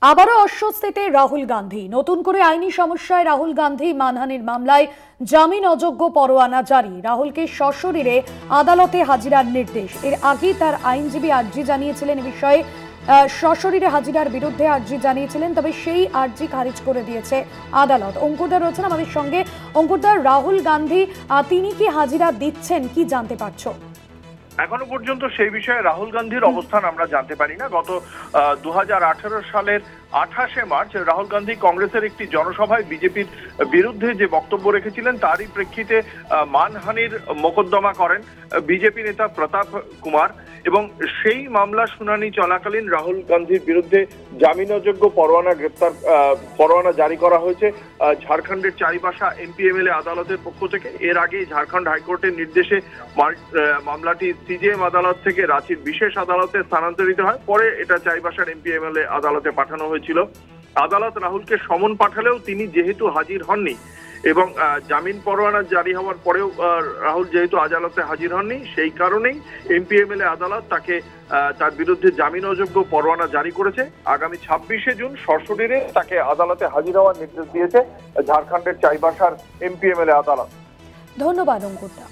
আবারও অস্বস্তিতে রাহুল গান্ধী। নতুন করে আইনি সমস্যায় রাহুল গান্ধী মানহানির মামলায় জামিন অযোগ্য পরোয়ানা জারি। রাহুলকে সশরীরে আদালতে হাজিরার নির্দেশ। এর আগে তার আইনজীবী আর্জি জানিয়েছিলেন এ বিষয়ে, সশরীরে হাজিরার বিরুদ্ধে আর্জি জানিয়েছিলেন, তবে সেই আর্জি খারিজ করে দিয়েছে আদালত। অঙ্কুরদা রয়েছেন আমাদের সঙ্গে। অঙ্কুরদা, রাহুল গান্ধী তিনি কি হাজিরা দিচ্ছেন, কি জানতে পারছো? এখনো পর্যন্ত সেই বিষয়ে রাহুল গান্ধীর অবস্থান আমরা জানতে পারি না। গত 2018 সালের 28শে মার্চ রাহুল গান্ধী কংগ্রেসের একটি জনসভায় বিজেপির বিরুদ্ধে যে বক্তব্য রেখেছিলেন তারই প্রেক্ষিতে মানহানির মোকদ্দমা করেন বিজেপি নেতা প্রতাপ কুমার, এবং সেই মামলা শুনানি চলাকালীন রাহুল গান্ধীর বিরুদ্ধে জামিন অযোগ্য পরোয়ানা জারি করা হয়েছে ঝাড়খণ্ডের চাইবাসা এমপিএমএলএ আদালতের পক্ষ থেকে। এর আগে ঝাড়খণ্ড হাইকোর্টের নির্দেশে মামলাটি সিজেএম আদালত থেকে রাঁচির বিশেষ আদালতে স্থানান্তরিত হয়। পরে এটা চাইবাসার এমপিএমএলএ আদালতে পাঠানো হয়েছিল। আদালত রাহুলকে সমন পাঠালেও তিনি যেহেতু হাজির হননি এবং জামিন পরোয়ানা জারি হওয়ার পরেও রাহুল যেহেতু আদালতে হাজির হননি, সেই কারণেই এমপিএমএলএ আদালত তাকে তার বিরুদ্ধে জামিন অযোগ্য পরোয়ানা জারি করেছে। আগামী 26শে জুন সশরীরে তাকে আদালতে হাজির হওয়ার নির্দেশ দিয়েছে ঝাড়খণ্ডের চাইবাসার এমপিএমএলএ আদালত। ধন্যবাদ অঙ্কুরদা।